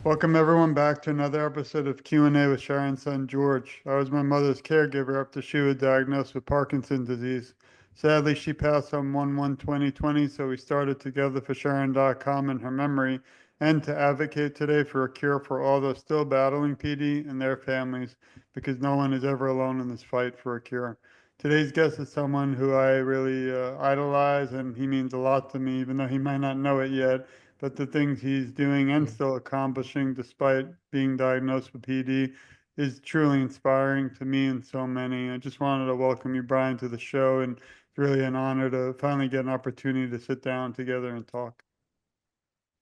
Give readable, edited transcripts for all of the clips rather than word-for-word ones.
Welcome everyone back to another episode of Q&A with Sharon's son George. I was my mother's caregiver after she was diagnosed with Parkinson's disease. Sadly, she passed on 1/1/2020, so we started Together for Sharon.com in her memory and to advocate today for a cure for all those still battling PD and their families because no one is ever alone in this fight for a cure. Today's guest is someone who I really idolize, and he means a lot to me, even though he might not know it yet. But the things he's doing and still accomplishing despite being diagnosed with PD is truly inspiring to me and so many. I just wanted to welcome you, Bryan, to the show, and it's really an honor to finally get an opportunity to sit down together and talk.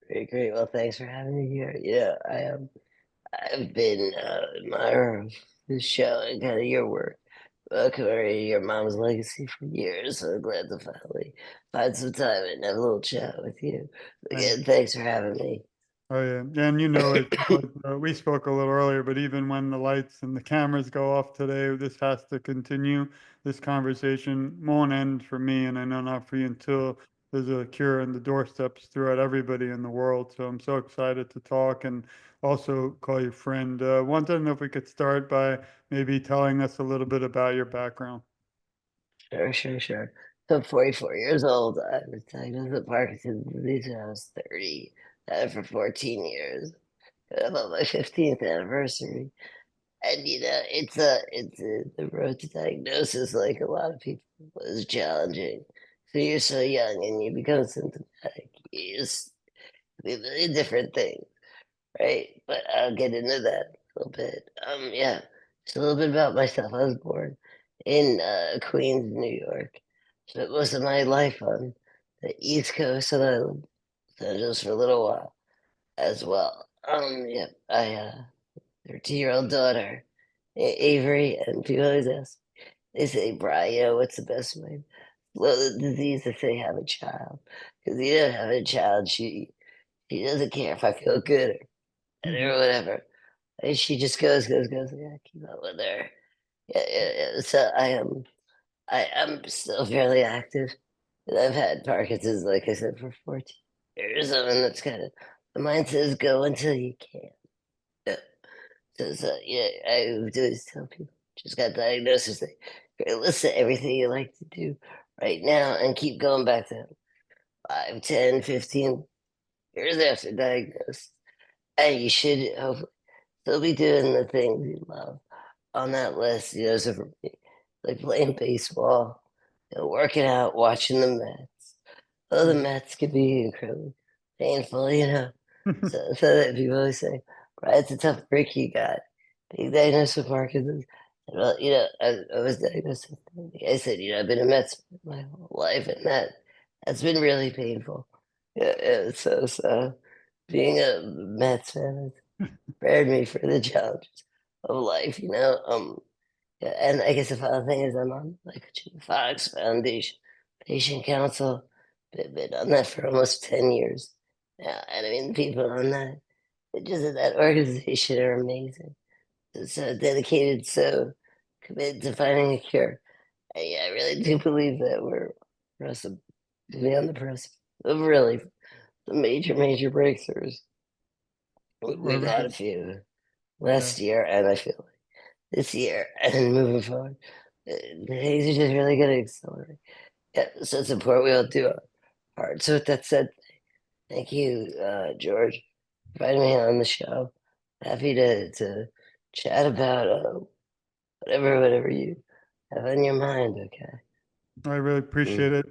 Great, great. Well, thanks for having me here. Yeah, I've been admirer of this show and kind of your work, commemorating your mom's legacy for years. So I'm glad to finally find some time and have a little chat with you. Thank Again, thanks for having me. Oh yeah, and we spoke a little earlier, but even when the lights and the cameras go off today, this has to continue. This conversation won't end for me, and I know not for you until there's a cure and the doorsteps throughout everybody in the world. So I'm so excited to talk and also call you friend. Wanted to know if we could start by maybe telling us a little bit about your background. Sure, sure, sure. So I'm 44 years old. I was diagnosed with Parkinson's disease when I was 30. Had it for 14 years. I'm on my 15th anniversary. And the road to diagnosis, like a lot of people, is challenging. So you're so young and you become symptomatic. You just be a million different things, right? But I'll get into that a little bit. Yeah, just a little bit about myself. I was born in Queens, New York. Spent most of my life on the East Coast, and I lived in Los Angeles for a little while as well. Yeah, I 13-year-old daughter, Avery, and people always ask, they say, Brian, what's the best way? Well, the disease, they say, have a child. Because you don't have a child, she doesn't care if I feel good or whatever. And she just goes. I gotta keep up with her. Yeah. So I'm still fairly active. And I've had Parkinson's, like I said, for 14 years. And that's kind of, the mind says, go until you can. Yeah. So yeah, I would always tell people just got diagnosed. It's like, listen to everything you like to do right now and keep going back to 5, 10, 15 years after diagnosis. And you should hopefully still be doing the things you love on that list. So for me, like playing baseball, working out, watching the Mets. Oh, the Mets could be incredibly painful. So that people always say, right, it's a tough break you got. Being diagnosed with Parkinson's. And, well, I was diagnosed with, like I said, I've been a Mets my whole life, and that's been really painful. So being a Mets fan has prepared me for the challenges of life. Yeah, and I guess the final thing is I'm on like a Fox Foundation Patient Council. Been on that for almost 10 years. Yeah, and I mean, the people on that, just that organization are amazing. So dedicated, so committed to finding a cure. And yeah, I really do believe that we're precipice to be on the precipice of really the major breakthroughs. We're We've had a really, few yeah. last year, and I feel like this year and moving forward, things are just really going to accelerate. Yeah, so it's important we all do our part. So with that said, thank you, George, for inviting me on the show. Happy to chat about whatever you have on your mind. Okay. I really Mm. appreciate it.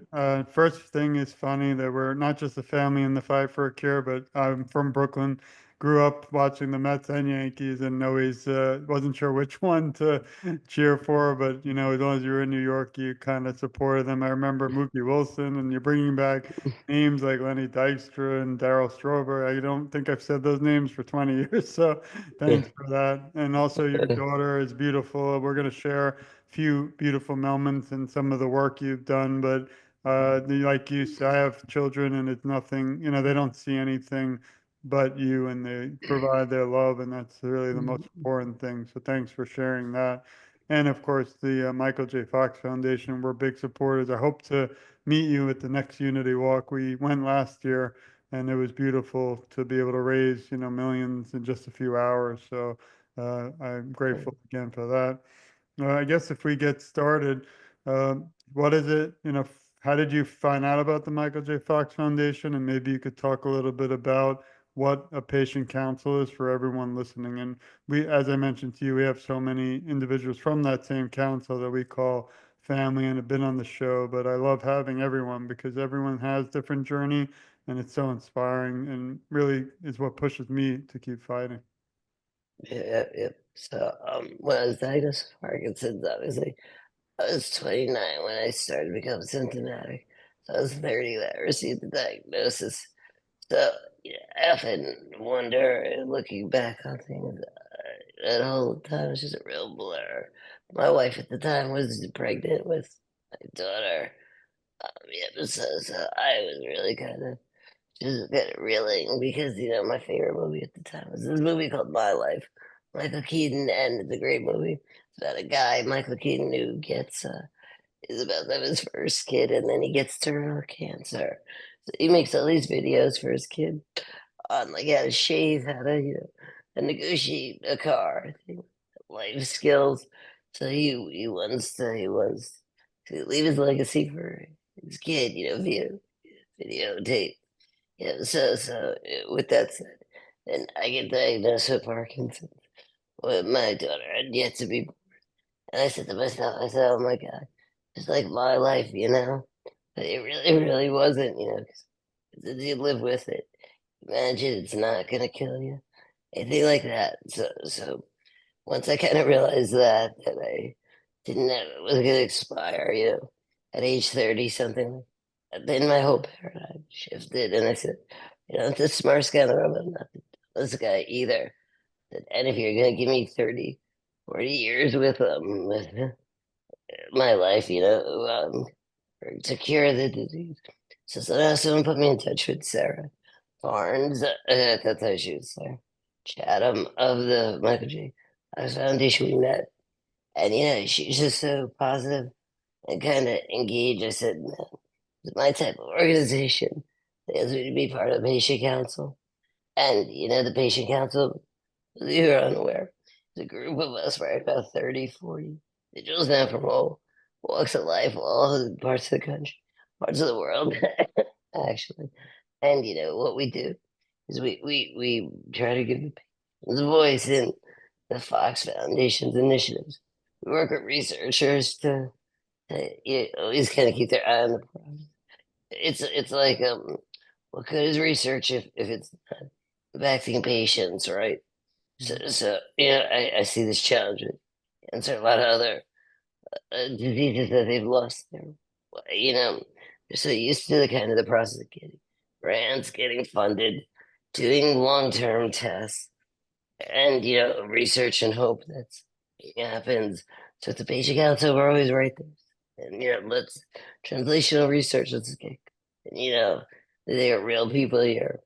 First thing is funny that we're not just a family in the fight for a cure, but I'm from Brooklyn, grew up watching the Mets and Yankees, and always wasn't sure which one to cheer for. But as long as you were in New York, you kind of supported them. I remember Mookie Wilson, and you're bringing back names like Lenny Dykstra and Darryl Strawberry. I don't think I've said those names for 20 years, so thanks for that. And also, your daughter is beautiful. We're going to share few beautiful moments and some of the work you've done, but like you said, I have children and it's nothing, they don't see anything but you and they provide their love, and that's really the most important thing. So thanks for sharing that. And of course, the Michael J. Fox Foundation, we're big supporters. I hope to meet you at the next Unity Walk. We went last year and it was beautiful to be able to raise, millions in just a few hours. So I'm grateful again for that. I guess if we get started, what is it, how did you find out about the Michael J. Fox Foundation? And maybe you could talk a little bit about what a patient council is for everyone listening. And we, as I mentioned to you, we have so many individuals from that same council that we call family and have been on the show. But I love having everyone because everyone has different journey and it's so inspiring and really is what pushes me to keep fighting. Yeah. So, when I was diagnosed with Parkinson's, obviously, I was 29 when I started to become symptomatic. So I was 30 when I received the diagnosis. So yeah, I often wonder, looking back on things, that whole time was just a real blur. My wife at the time was pregnant with my daughter. Yeah, so I was really just kind of reeling because my favorite movie at the time was this movie called My Life. Michael Keaton, and it's a great movie. It's about a guy, Michael Keaton, who gets is about to have his first kid, and then he gets terminal cancer. So he makes all these videos for his kid on like how to shave, how to and negotiate a car, I think, life skills. So he wants to leave his legacy for his kid, via videotape. Yeah. So with that said, and I get diagnosed with Parkinson's. With my daughter had yet to be, and I said to myself, I said, "Oh my God, it's like my life, you know." But it really wasn't, 'cause you live with it. Imagine it's not gonna kill you, anything like that. So once I kind of realized that I didn't have it was gonna expire, at age 30 something, then my whole paradigm shifted, and I said, the smartest guy in the room, I'm not the dumbest guy either. And if you're gonna give me 30, 40 years with my life, to cure the disease. So now someone put me in touch with Sarah Barnes. That's how she was there. Chatham of the Michael J. Fox Foundation. We met, and she's just so positive and kind of engaged. I said, "Man, it's my type of organization that allows me to be part of the patient council." And the patient council, you are unaware, is a group of us, right, about 30, 40 individuals now from all walks of life, all parts of the country, parts of the world, actually. And what we do is we try to give the patients a voice in the Fox Foundation's initiatives. We work with researchers to always kind of keep their eye on the problem. It's like what good is research if it's not vaccine patients, right? So I see this challenge with cancer, a lot of other diseases that they've lost their, they're so used to the kind of the process of getting grants, getting funded, doing long-term tests, and research and hope that's happens. So at the patient council, we're always right there, and let's translational research. Let's get, and they are real people here,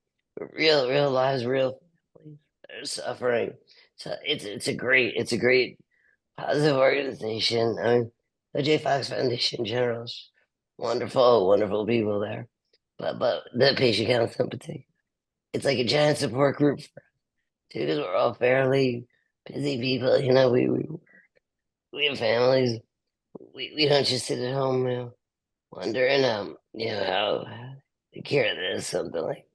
real lives, real families that are suffering. So it's a great positive organization. I mean, the J Fox Foundation in general is wonderful, wonderful people there. But the patient council in particular, it's like a giant support group for us too, because we're all fairly busy people. We have families. We don't just sit at home, wondering how to cure this, something like.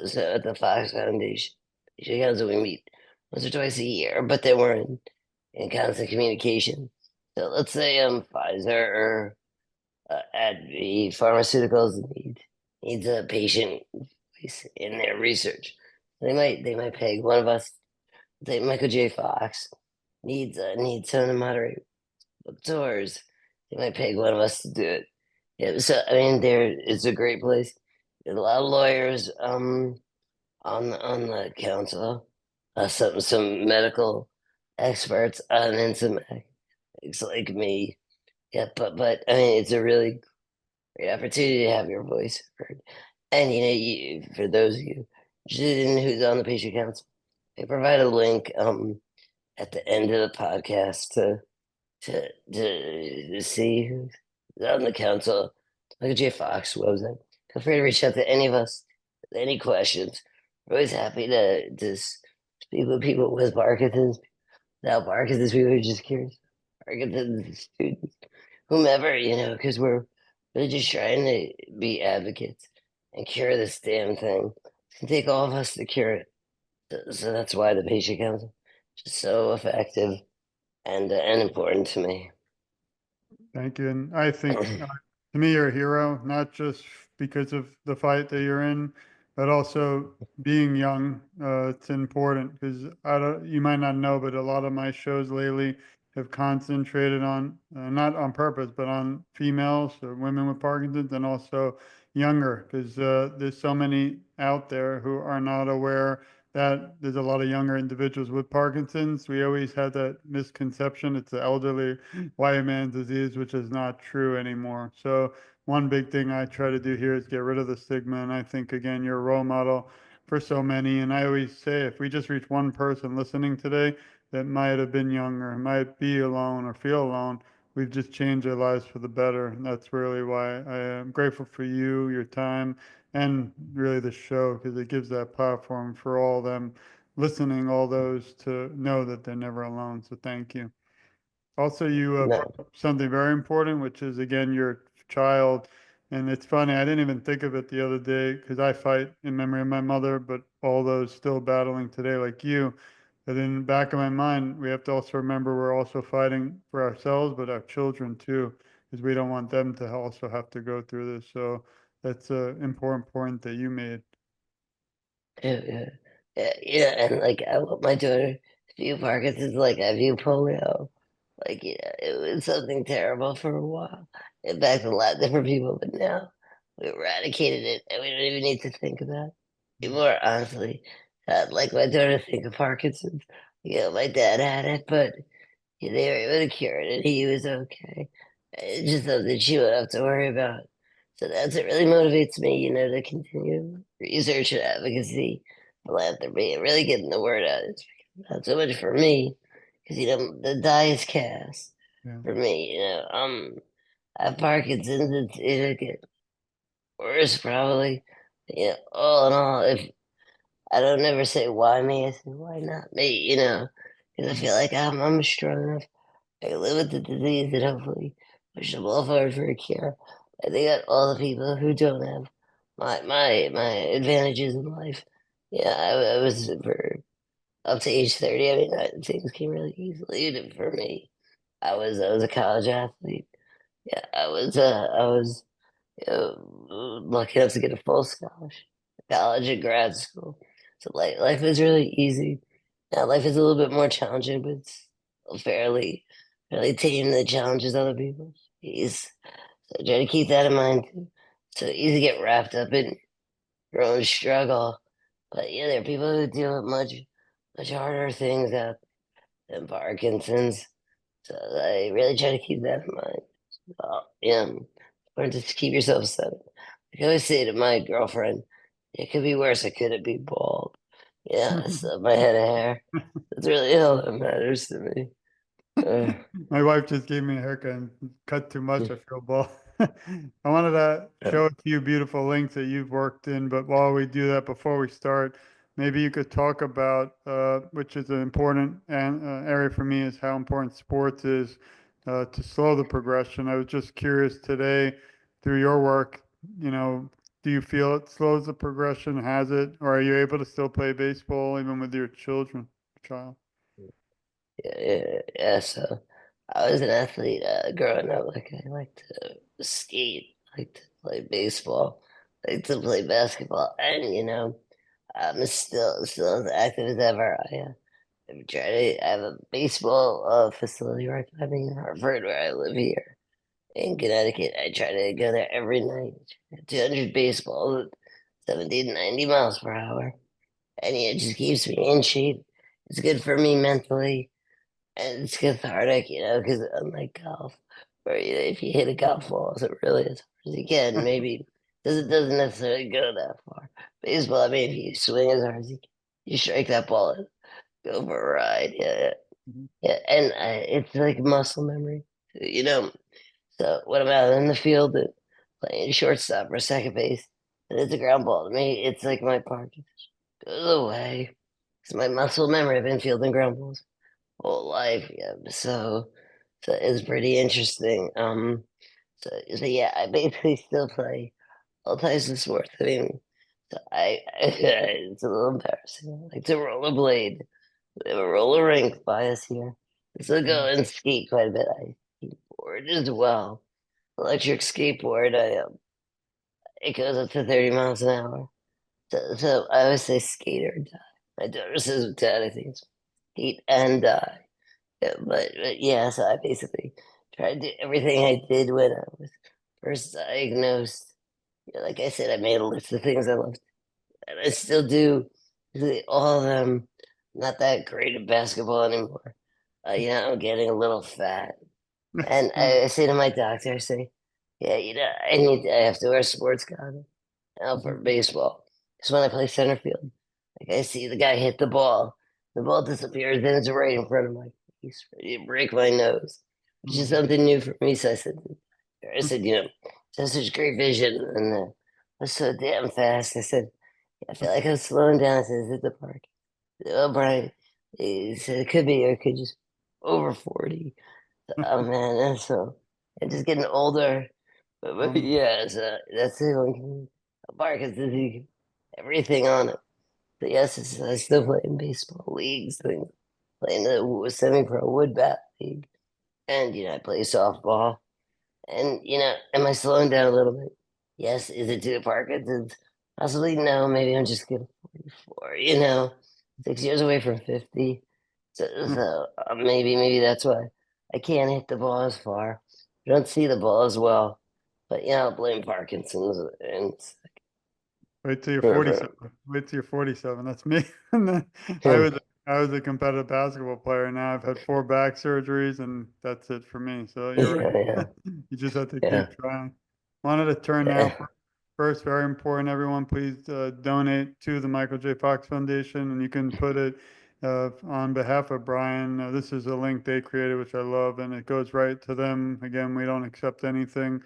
So at the Fox Foundation, patient council, we meet once or twice a year, but then we're in constant communication. So let's say Pfizer or AbbVie Pharmaceuticals needs a patient voice in their research. They might peg one of us. Say Michael J. Fox needs someone to moderate book tours. They might peg one of us to do it. Yeah, so I mean, it's a great place. There's a lot of lawyers on the council, some medical experts, and then some academics like me. Yeah, but I mean, it's a really great opportunity to have your voice heard. And for those of you interested in who's on the patient council, they provide a link at the end of the podcast to see who's on the council. Like J Fox website. Feel free to reach out to any of us. Any questions. We're always happy to speak with people with Parkinson's. Now Parkinson's, we were just curious. Parkinson's students, whomever, because we're really just trying to be advocates and cure this damn thing. It's gonna take all of us to cure it. So that's why the patient council is just so effective and important to me. Thank you. And I think to me, you're a hero, not just because of the fight that you're in, but also being young. It's important because I don't, you might not know, but a lot of my shows lately have concentrated on, not on purpose, but on females or women with Parkinson's and also younger because there's so many out there who are not aware that there's a lot of younger individuals with Parkinson's. We always had that misconception. It's the elderly white man's disease, which is not true anymore. So one big thing I try to do here is get rid of the stigma. And I think, again, you're a role model for so many. And I always say, if we just reach one person listening today that might have been younger, might be alone or feel alone, we've just changed their lives for the better. And that's really why I am grateful for you, your time, and really the show, because it gives that platform for all them listening, all those to know that they're never alone. So thank you. Also, you brought No, up something very important, which is again your child. And it's funny, I didn't even think of it the other day because I fight in memory of my mother, but all those still battling today, like you. But in the back of my mind, we have to also remember we're also fighting for ourselves, but our children too, because we don't want them to also have to go through this. So that's an important point that you made. yeah, and like I want my daughter to view Parkinson's like I view polio. Like, it was something terrible for a while. It impacted a lot of different people, but now we eradicated it and we don't even need to think about it anymore, honestly. Like my daughter think of Parkinson's. My dad had it, but they were able to cure it and he was okay. It's just something she would have to worry about. So that's what really motivates me, to continue research and advocacy, philanthropy, and really getting the word out. It's not so much for me, because the die is cast Yeah. for me. I have Parkinson's. It'll get worse probably. All in all, if I don't ever say why me, I say why not me. Because I feel like I'm strong enough. I can live with the disease and hopefully push the ball forward for a cure. I think that all the people who don't have my advantages in life. Yeah, I was for up to age 30. I mean, things came really easily for me. I was a college athlete. Yeah, I was lucky enough to get a full scholarship, college and grad school. So life is really easy. Now life is a little bit more challenging, but it's still fairly tame the challenges other people face. So try to keep that in mind too. So easy to get wrapped up in your own struggle. But yeah, there are people who deal with much harder things out than Parkinson's. So I really try to keep that in mind. Yeah, or just keep yourself centered. Like I always say to my girlfriend, it could be worse. It could be bald. Yeah, so my head of hair. That's really all that matters to me. Uh, My wife just gave me a haircut and cut too much. I feel bald. I wanted to show a few beautiful links that you've worked in, but while we do that, before we start, maybe you could talk about, which is an important area for me, is how important sports is to slow the progression. I was just curious today, through your work, you know, do you feel it slows the progression? Has it, or are you able to still play baseball even with your child? yeah, so I was an athlete growing up. Like I liked to skate, liked to play baseball, liked to play basketball, and I'm still as active as ever. I have a baseball facility right by me in Hartford, where I live here in Connecticut. I try to go there every night. 200 baseballs at 70 to 90 miles per hour. And it just keeps me in shape. It's good for me mentally. And it's cathartic, because unlike golf, where if you hit a golf ball, as it really as hard as you can, maybe doesn't necessarily go that far. Baseball, I mean, if you swing as hard as you can, you strike that ball and go for a ride. Yeah, yeah. And it's like muscle memory, you know. So when I'm out in the field playing shortstop or second base, But it's a ground ball to me. It's like my park goes away. It's my muscle memory. I've been fielding ground balls whole life. Yeah. So it's pretty interesting. So yeah, I basically still play all types of sports. I mean, so it's a little embarrassing. I like to rollerblade. We have a roller rink by us here. So go and skate quite a bit. I skateboard as well. Electric skateboard. It goes up to 30 miles an hour. So I always say skate or die. My daughter says dad, I think it's skate and die. Yeah, but yeah, so I basically tried to do everything I did when I was first diagnosed. Yeah, like I said, I made a list of things I loved, and I still do. All of them. Not that great at basketball anymore. I'm getting a little fat, and I say to my doctor, I say, "Yeah, I have to wear sports goggles now for baseball. Because when I play center field, like I see the guy hit the ball disappears, then it's right in front of my face, ready to break my nose, which is something new for me. So I said, has such great vision and was so damn fast. I said, I feel like I'm slowing down. I said, is it the park? Oh, Brian, he said it could be, or it could just over 40. Oh man, and so I'm just getting older. But yeah, so that's the one park is everything on it. But yes, I still play in baseball leagues, playing the semi-pro wood bat league, and I play softball. And am I slowing down a little bit? Yes. Is it to the Parkinson's? Possibly no. Maybe I'm just getting 44. 6 years away from 50. So maybe that's why I can't hit the ball as far. I don't see the ball as well. But I'll blame Parkinson's and Wait till you're for 47. Wait till you're 47. That's me. And then I him. was I was a competitive basketball player. Now I've had 4 back surgeries, and that's it for me. So you're Yeah, yeah, right. You just have to yeah, keep trying. Wanted to turn now. yeah, First, very important, everyone, please donate to the Michael J. Fox Foundation, and you can put it on behalf of Bryan. This is a link they created, which I love, and it goes right to them. Again, we don't accept anything.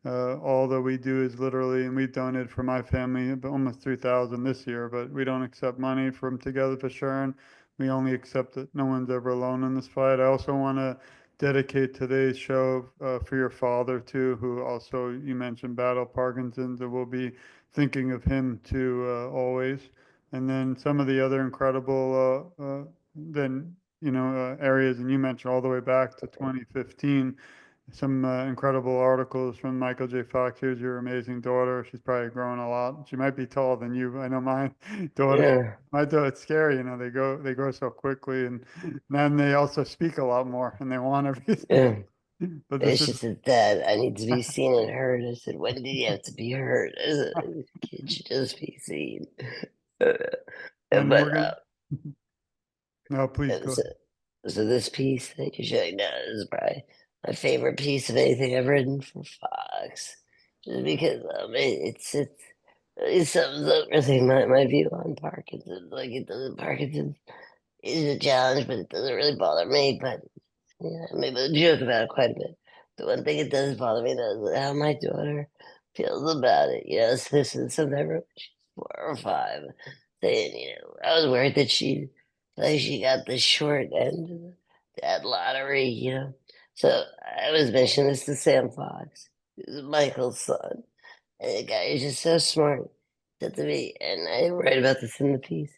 All that we do is literally, and we've donated for my family almost 3,000 this year, but we don't accept money from Together for Sharon. We only accept that no one's ever alone in this fight. I also want to dedicate today's show for your father too, who also you mentioned battled Parkinson's, and we'll be thinking of him too always. And then some of the other incredible then areas, and you mentioned all the way back to 2015 some incredible articles from Michael J. Fox. Here's your amazing daughter. She's probably grown a lot. She might be taller than you. I know my daughter. yeah, My daughter, it's scary. They grow so quickly, and then they also speak a lot more, and they want everything. yeah. But this It's is just that I need to be seen and heard. I said, when did you have to be heard? I said, "The kid should just be seen." and But we're gonna. No, please uh, go so, so this piece that you're showing now is probably my favorite piece of anything I've written for Fox, just because it sums up really my view on Parkinson's. Like it doesn't Parkinson's is a challenge, but it doesn't really bother me. But I made a joke about it quite a bit. The one thing it does bother me though is how my daughter feels about it. This is sometimes when she's 4 or 5, saying, I was worried that she got the short end of that lottery. So I was mentioning this to Sam Fox, who's Michael's son. And the guy is just so smart. Said to me, and I write about this in the piece.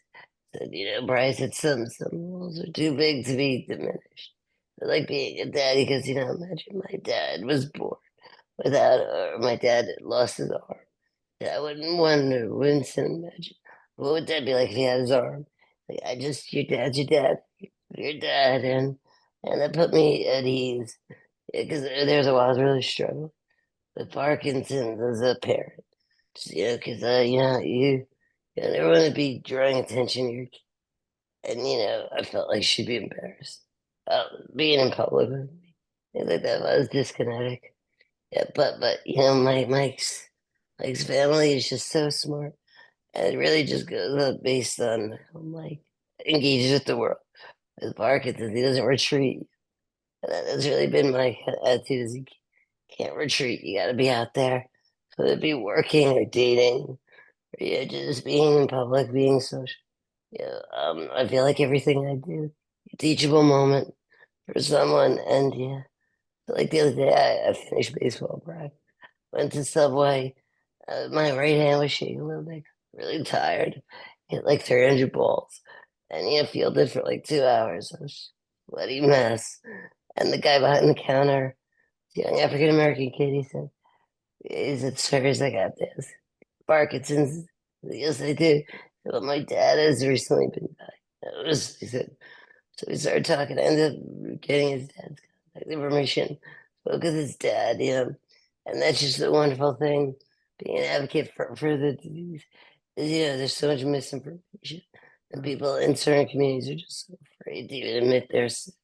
Said, Bryce, said some rules are too big to be diminished. I like being a daddy because imagine my dad was born without, or my dad had lost his arm. I wouldn't wonder, wouldn't imagine. What would that be like if he had his arm? Like your dad's your dad, your dad, and that put me at ease. Because there's a while I was really struggling with Parkinson's as a parent. Because you never want to be drawing attention to your kid. And I felt like she'd be embarrassed being in public with me. Things like that. I was dyskinetic. Yeah, but Mike's family is just so smart, and it really just goes up based on how Mike engages with the world. With Parkinson's, he doesn't retreat. And that's really been my attitude: is you can't retreat. You got to be out there, whether it be working or dating. Yeah, just being in public, being social. Yeah, I feel like everything I do, a teachable moment for someone. And yeah, like the other day, I finished baseball practice, went to Subway. My right hand was shaking a little bit, really tired. Hit like 300 balls, and fielded for like 2 hours. I was a bloody mess. And the guy behind the counter, the young African American kid, he said, "Sirs, I got this. Parkinson's." Yes, I do. But my dad has recently been diagnosed. He said, so we started talking. I ended up getting his dad's contact information, spoke with his dad, and that's just a wonderful thing. Being an advocate for the disease is, there's so much misinformation, and Yeah. people in certain communities are just so afraid to even admit they're sick.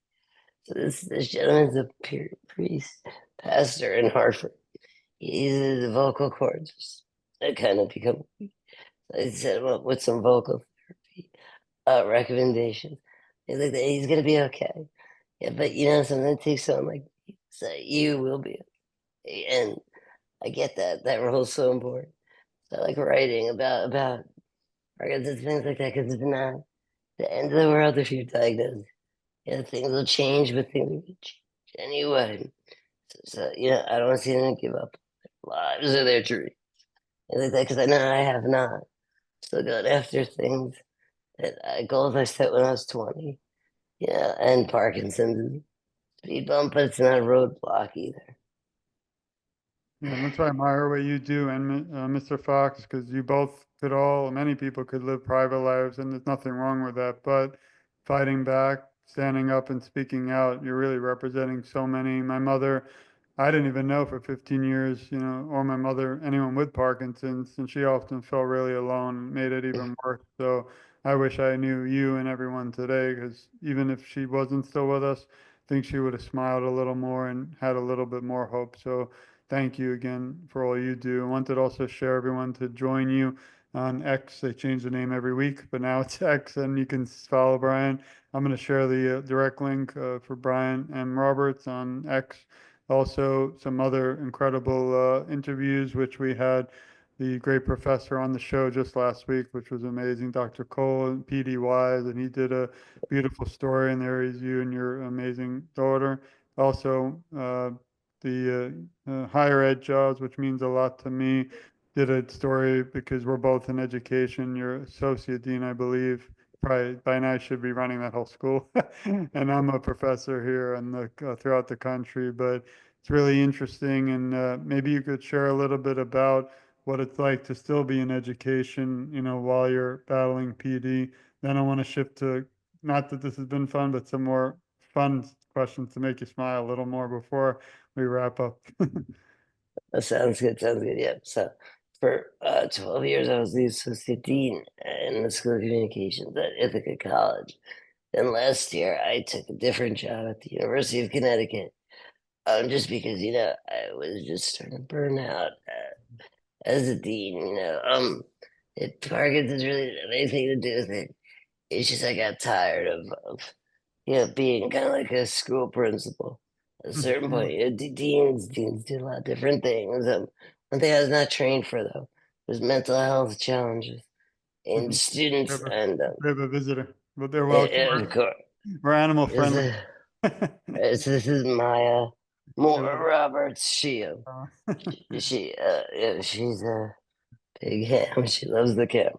So this gentleman's a priest, pastor in Hartford. He's the vocal cords that kind of become. I said, well, with some vocal therapy recommendations. He's like, he's gonna be okay. Yeah, but something takes someone like me to say you will be okay. And I get that. That role is so important. So I like writing about organs things like that because it's not the end of the world if you're diagnosed. Things will change, but things will change anyway. So I don't want to see them give up their lives or their dreams. And like that because I know I have not. Still going after things that goals I set when I was 20. Yeah, and Parkinson's speed bump, but it's not a roadblock either. Yeah, and that's why I admire what you do and Mr. Fox, because you both could many people could live private lives, and there's nothing wrong with that. But fighting back, standing up, and speaking out, you're really representing so many. My mother, I didn't even know for 15 years, or my mother, anyone with Parkinson's, and she often felt really alone, made it even worse. So I wish I knew you and everyone today, because even if she wasn't still with us, I think she would have smiled a little more and had a little bit more hope. So thank you again for all you do. I wanted to also share everyone to join you on X. They change the name every week, but now it's X, and you can follow Bryan. I'm going to share the direct link for Bryan M. Roberts on X. Also, some other incredible interviews, which we had the great professor on the show just last week, which was amazing, Dr. Cole and PD Wise, and he did a beautiful story. And there is you and your amazing daughter. Also, the higher ed jobs, which means a lot to me. Did a story because we're both in education. You're associate dean, I believe. Probably by now should be running that whole school. And I'm a professor here and throughout the country. But it's really interesting. And maybe you could share a little bit about what it's like to still be in education, while you're battling PD. Then I want to shift to, not that this has been fun, but some more fun questions to make you smile a little more before we wrap up. That sounds good. Sounds good. Yeah. So for 12 years, I was the associate dean in the School of Communications at Ithaca College. Then last year, I took a different job at the University of Connecticut, just because I was just starting to burn out as a dean. It Parkinson's really didn't have anything to do with it. It's just I got tired of being kind of like a school principal. At a certain point, deans do a lot of different things. One thing I was not trained for though was mental health challenges in We students, have a, and we have a visitor, but they're welcome. of course, We're animal is friendly. so this is Maya Hello. Moore Roberts. Uh, She's a big ham. She loves the camera.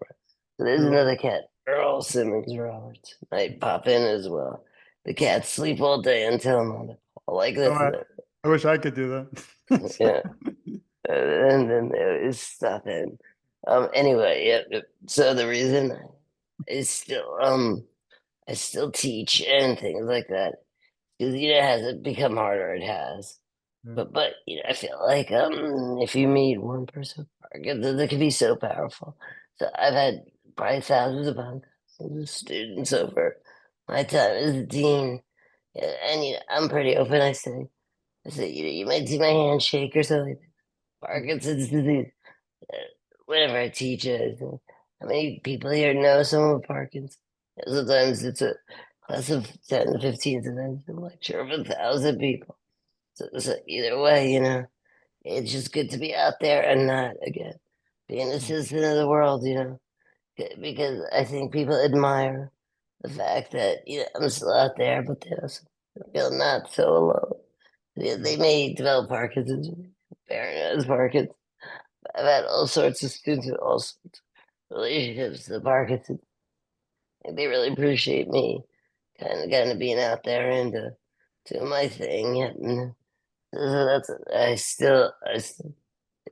So there's hello. another cat, Earl Simmons Roberts. Might pop in as well. The cats sleep all day until I'm on the call like Oh, this. I wish I could do that. Yeah, and then there is stuff. And anyway, yeah. So the reason is still I still teach and things like that because it hasn't become harder. It has. Yeah. But I feel like if you meet one person, that can be so powerful. So I've had probably thousands upon thousands of students over my time as a dean, yeah, and I'm pretty open. I say you might see my hand shake or something. Parkinson's disease. Uh, Whenever I teach it, how many people here know someone with Parkinson's? Sometimes it's a class of 10 to 15, sometimes a lecture of 1,000 people. So either way, it's just good to be out there and not again being a citizen of the world, because I think people admire the fact that I'm still out there, but they also feel not so alone. They may develop Parkinson's, parent has Parkinson's. I've had all sorts of students with all sorts of relationships to Parkinson's. And they really appreciate me kind of being out there and doing my thing. And so I still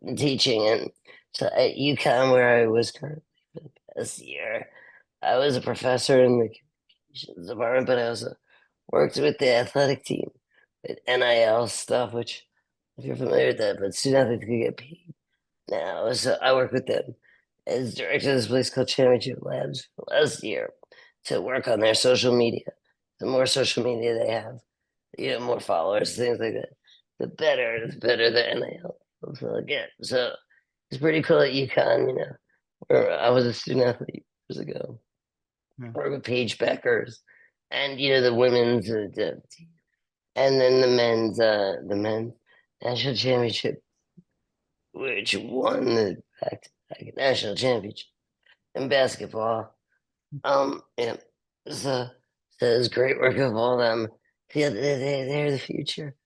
been teaching, and so at UConn, where I was currently for the past year, I was a professor in the communications department, but I also worked with the athletic team with NIL stuff, which if you're familiar with that, but student athletes can get paid now. So I work with them as director of this place called Championship Labs for last year to work on their social media. The more social media they have, more followers, things like that, the better the NIL will get. So it's pretty cool at UConn, where I was a student athlete years ago. Yeah. Work with Paige Beckers and the women's team, and then the men's national championship, which won the back national championship in basketball. Yeah, so it was great working with all them. Yeah, they're the future,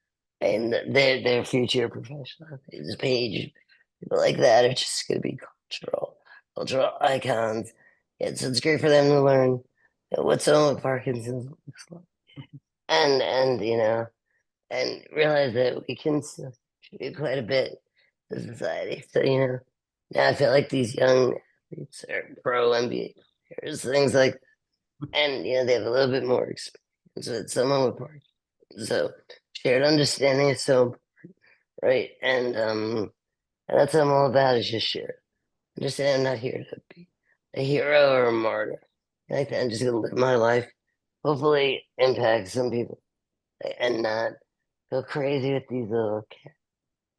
and they're future professional athletes. Paige, people like that are just going to be cultural icons. Yeah, so it's great for them to learn what someone with Parkinson's looks like, and realize that we can still contribute quite a bit to society. So now I feel like these young athletes are pro NBA players, things like, and they have a little bit more experience with someone with Parkinson's. So shared understanding is so important, right, and that's what I'm all about, is just share. Understand I'm not here to be a hero or a martyr. Like that, I'm just gonna live my life, hopefully impact some people, and not go crazy with these little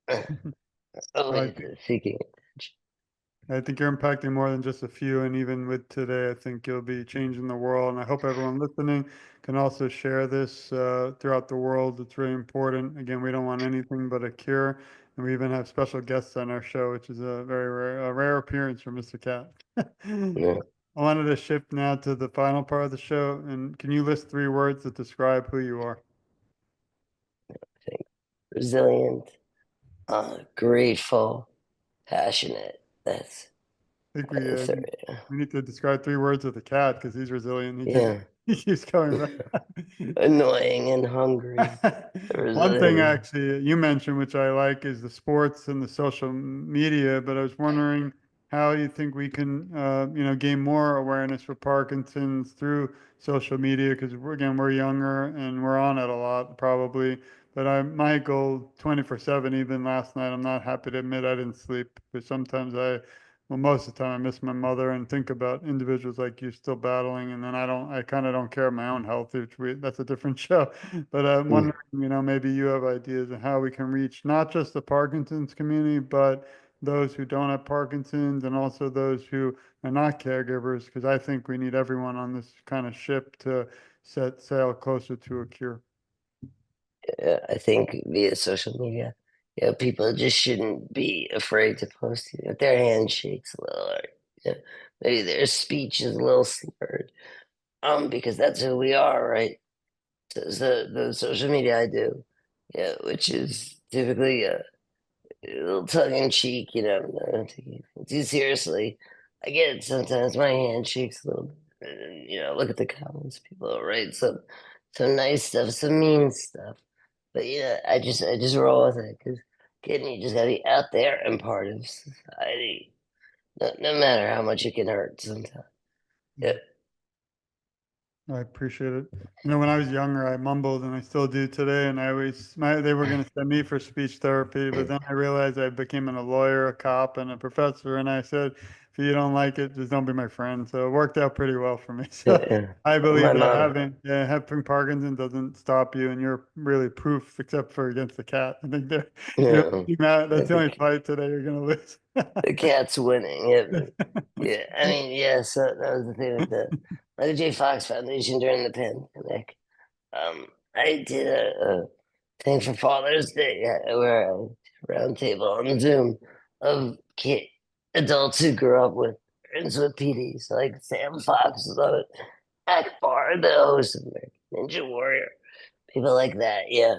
cats. Well, Always seeking attention. I think you're impacting more than just a few, and even with today, I think you'll be changing the world. And I hope everyone listening can also share this throughout the world. It's really important. Again, we don't want anything but a cure, and we even have special guests on our show, which is a rare appearance for Mr. Cat. Yeah, I wanted to shift now to the final part of the show, and can you list three words that describe who you are? I think resilient, grateful, passionate. That's I think the third. we need to describe three words with the cat because he's resilient. Yeah, He keeps coming back. annoying and hungry. One thing Resilient. actually you mentioned, which I like, is the sports and the social media. But I was wondering how you think we can, gain more awareness for Parkinson's through social media. Because again, we're younger and we're on it a lot, probably. But I might go 24/7. Even last night, I'm not happy to admit I didn't sleep. But sometimes well, most of the time I miss my mother and think about individuals like you still battling, and then I kind of don't care my own health, that's a different show. But I'm Mm. wondering, maybe you have ideas on how we can reach not just the Parkinson's community, but those who don't have Parkinson's and also those who are not caregivers, because I think we need everyone on this kind of ship to set sail closer to a cure. I think via social media, people just shouldn't be afraid to post it. If their hand shakes a little, or maybe their speech is a little slurred, because that's who we are, right? So the social media I do, which is typically a little tongue in cheek, not taking it too seriously. I get it sometimes. My hand shakes a little bit, and look at the comments. People write some nice stuff, some mean stuff, but I just roll with it because kid, you just gotta be out there and part of society, no matter how much it can hurt sometimes. Yeah, I appreciate it. When I was younger, I mumbled, and I still do today. And they were going to send me for speech therapy, but then I realized I became a lawyer, a cop, and a professor. And I said, if you don't like it, just don't be my friend. So it worked out pretty well for me. yeah, So yeah. I My believe that mom, having Parkinson doesn't stop you, and you're really proof, except for against the cat. I think you're yeah, I that's the only think fight today you're going to lose. the cat's winning. Yeah, yeah. I mean, yeah. So that was the thing with the Michael J. Fox Foundation during the pandemic. I did a thing for Father's Day, where I did a round table on Zoom of adults who grew up with friends with PDs, like Sam Fox was on it, Akbar, the host of American Ninja Warrior, people like that, yeah.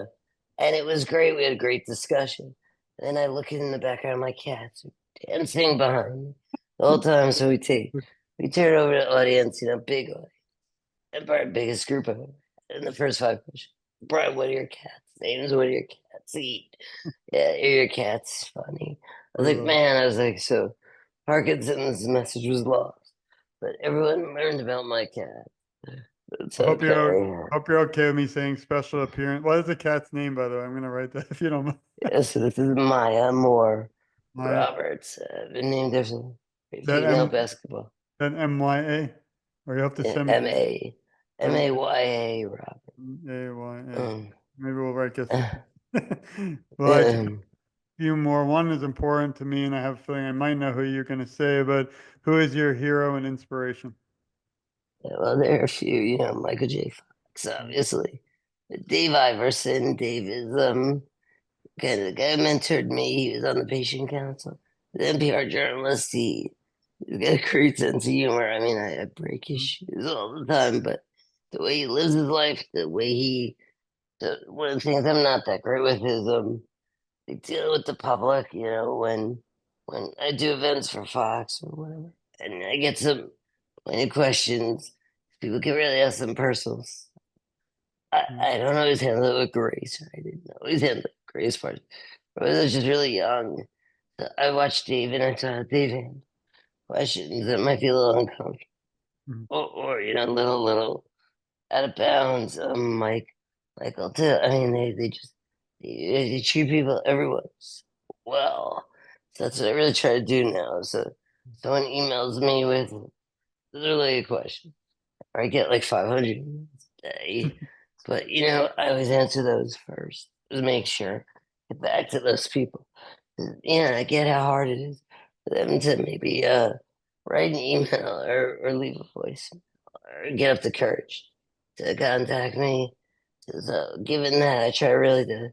And it was great. We had a great discussion. And then I look in the background, my cats are dancing behind me the whole time. So we turn over to the audience, big audience, and our biggest group of them. In the first five questions, Brian, what are your cats' names? What do your cats eat? Yeah, are your cats funny? I was We like, love man, I was like, so Parkinson's message was lost, but everyone learned about my cat. It's I okay. hope you're okay with me saying special appearance. What is the cat's name, by the way? I'm gonna write that if you don't mind. Yeah, so this is Maya Moore Maya. Roberts. Been named after some Is that female basketball. MYA? Or you have to Yeah, send me M-A, M M-A-Y-A Robert. A Y A. Um, Maybe we'll write this. uh, Well, I just um, a few more. One is important to me, and I have a feeling I might know who you're gonna say, but who is your hero and inspiration? yeah, well, there are a few, Michael J. Fox, obviously. Dave Iverson. Dave is kind of the guy who mentored me. He was on the patient council. The NPR journalist. He's got a great sense of humor. I mean, I break his shoes all the time, but the way he lives his life, the way one of the things I'm not that great with is like dealing with the public, when I do events for Fox or whatever, and I get some pointed questions, people can really ask them personals. Mm, I don't always handle it with grace. I didn't always handle it with grace part. But I was just really young. So I watched Dave and I saw Dave handle questions that might be a little uncomfortable mm, or little out of bounds. Michael too. I mean, they just they treat people, everyone well. So that's what I really try to do now. So someone emails me with literally a question, or I get like 500 emails a day. But I always answer those first. Just make sure get back to those people. I get how hard it is for them to maybe write an email or leave a voice or get up the courage to contact me. So given that, I try really to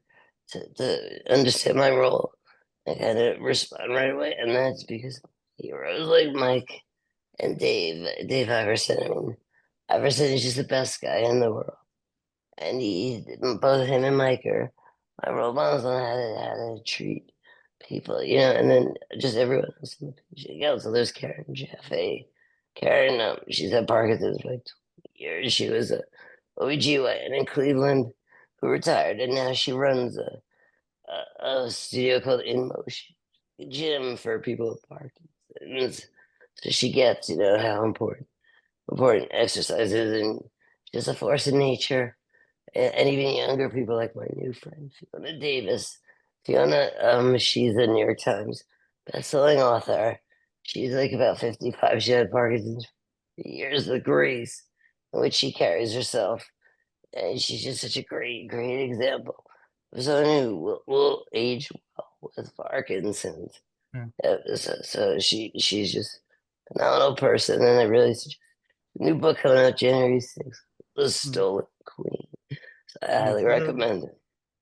understand my role and kind of respond right away. And that's because heroes like Mike and Dave Iverson. I mean, Iverson is just the best guy in the world. And both him and Mike are my role models on how to treat people, and then just everyone else in the patient. Yeah, so there's Karen Jaffe. Karen, she's had Parkinson's for like 20 years. She was a OBGYN in Cleveland who retired, and now she runs a studio called In Motion, a gym for people with Parkinson's. So she gets, how important exercise is, and just a force of nature. And even younger people like my new friend Fiona Davis. Fiona, she's a New York Times best-selling author. She's like about 55. She had Parkinson's for years of grace in which she carries herself, and she's just such a great example of someone who will age well with Parkinson's. yeah. So she's just a phenomenal person, and I really suggest new book coming out January 6th, The Mm. Stolen Queen. So I highly Nice. recommend it.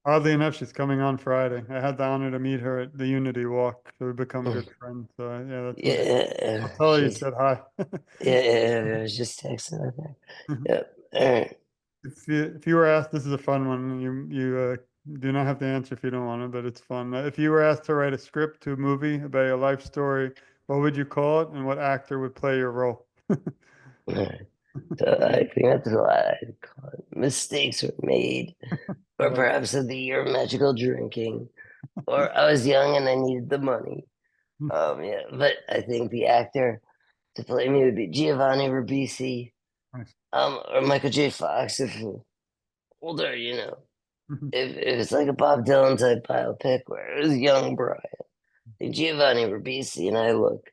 Oddly enough, she's coming on Friday. I had the honor to meet her at the Unity Walk, so we've become good friends. So yeah, that's nice. I'll Yeah, tell her you said hi. yeah, I was just texting her there. Yep. All right. If you were asked, this is a fun one. And you do not have to answer if you don't want to, but it's fun. If you were asked to write a script to a movie about your life story, what would you call it, and what actor would play your role? All right. So I think that's a lot. I'd call it. Mistakes were made, I or like. perhaps of the year of magical drinking, or I was young and I needed the money. Yeah, but I think the actor to play me would be Giovanni Ribisi, Nice. or Michael J. Fox if older, Mhm. If it's like a Bob Dylan type biopic where it was young Brian. Giovanni Ribisi and I look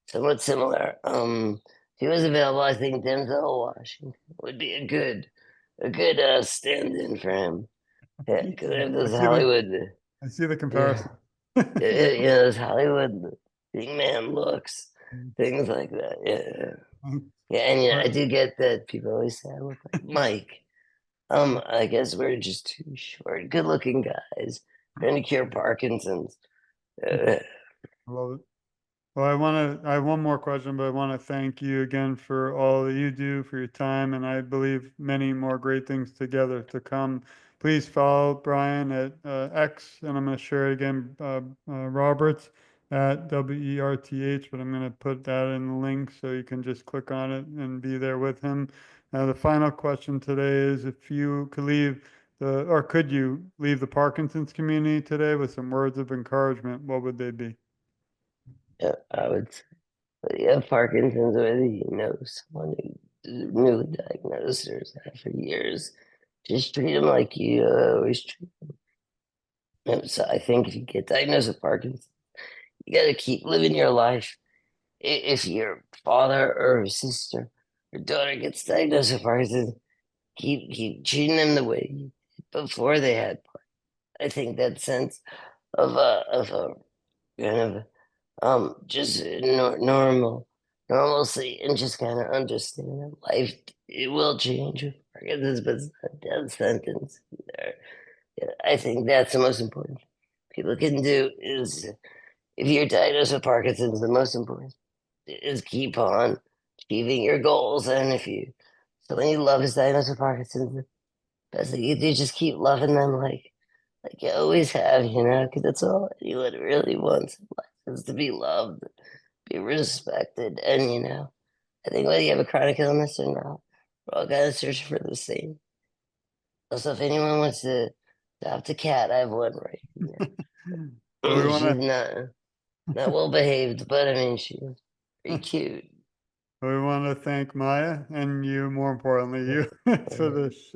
somewhat similar. If he was available, I think Denzel Washington would be a good stand-in for him. Yeah, because I have I those see the Hollywood, I see the yeah, comparison. those Hollywood big man looks, things like that. Yeah, yeah, and I But do get that people always say I look like Mike. I guess we're just too short. Good-looking guys trying to cure Parkinson's. I Uh, love it. Well, I have one more question, but I want to thank you again for all that you do, for your time, and I believe many more great things together to come. Please follow Brian at X, and I'm going to share it again, Roberts at WERTH, but I'm going to put that in the link so you can just click on it and be there with him. The final question today is if you could could you leave the Parkinson's community today with some words of encouragement, what would they be? Yeah, I would say, but yeah, Parkinson's, whether you know someone who newly diagnosed or has had for years, just treat them like you always treat them. So I think if you get diagnosed with Parkinson's, you got to keep living your life. If your father or sister or daughter gets diagnosed with Parkinson's, keep treating them the way you did before they had. I think that sense of a kind of just normalcy and just kind of understanding that life it will change with Parkinson's, but it's not a death sentence either. Yeah, I think that's the most important thing people can do is if you're diagnosed with Parkinson's, the most important is keep on achieving your goals. And if you someone you love is diagnosed with Parkinson's, the best thing you do is just keep loving them like you always have, because that's all anyone really wants in life is to be loved, be respected, and I think whether you have a chronic illness or not, we're all gotta search for the same. Also, if anyone wants to adopt a cat, I have one right here. Well, we She's want not well behaved, but I mean she's pretty to cute. we want to thank Maya and you, more importantly, you for this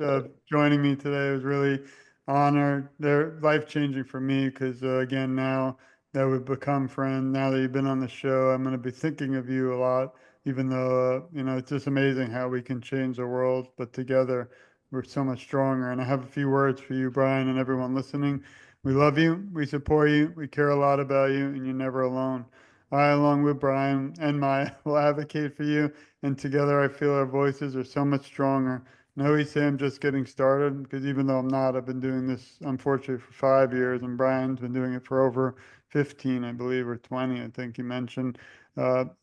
joining me today. It was really honor. They're life changing for me because again, now that we've become friends, now that you've been on the show, I'm going to be thinking of you a lot. Even though it's just amazing how we can change the world, but together we're so much stronger. And I have a few words for you, Brian, and everyone listening. We love you. We support you. We care a lot about you, and you're never alone. I, along with Brian and Maya, will advocate for you, and together I feel our voices are so much stronger. And I always say I'm just getting started because even though I'm not, I've been doing this unfortunately for 5 years, and Brian's been doing it for over 15, I believe, or 20, I think you mentioned.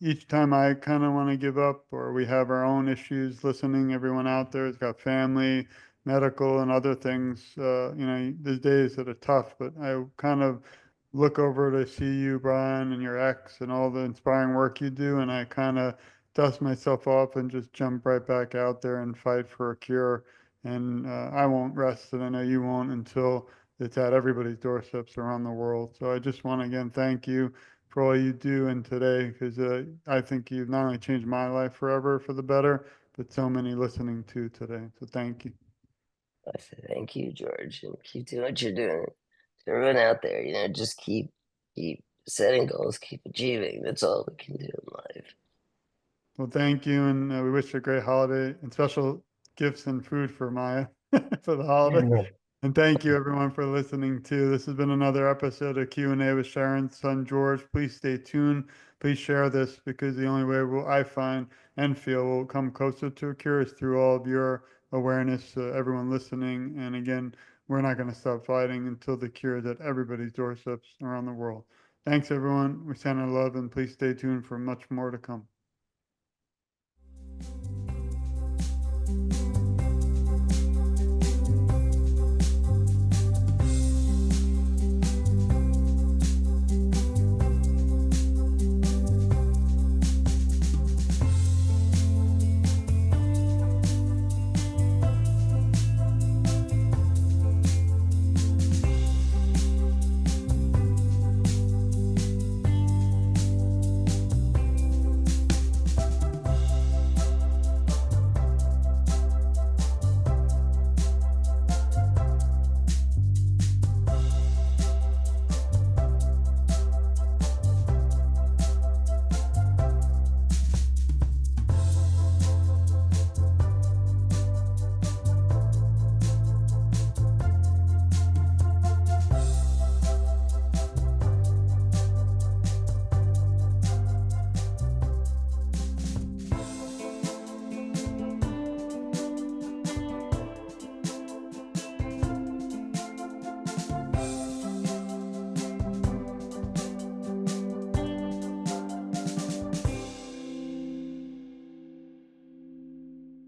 Each time I kind of want to give up, or we have our own issues, listening, everyone out there has got family, medical, and other things. There's days that are tough, but I kind of look over to see you, Brian, and your ex and all the inspiring work you do, and I kind of dust myself off and just jump right back out there and fight for a cure. And I won't rest, and I know you won't until it's at everybody's doorsteps around the world. So I just want to again thank you for all you do and today, because I think you've not only changed my life forever for the better, but so many listening to today. So thank you. I say thank you, George, and keep doing what you're doing. To everyone out there, just keep setting goals, keep achieving. That's all we can do in life. Well, thank you, and we wish you a great holiday and special gifts and food for Maya for the holiday. And thank you, everyone, for listening too. This has been another episode of Q&A with Sharon's son, George. Please stay tuned. Please share this because the only way I find and feel will come closer to a cure is through all of your awareness, everyone listening. And again, we're not going to stop fighting until the cure is at everybody's doorsteps around the world. Thanks, everyone. We send our love, and please stay tuned for much more to come.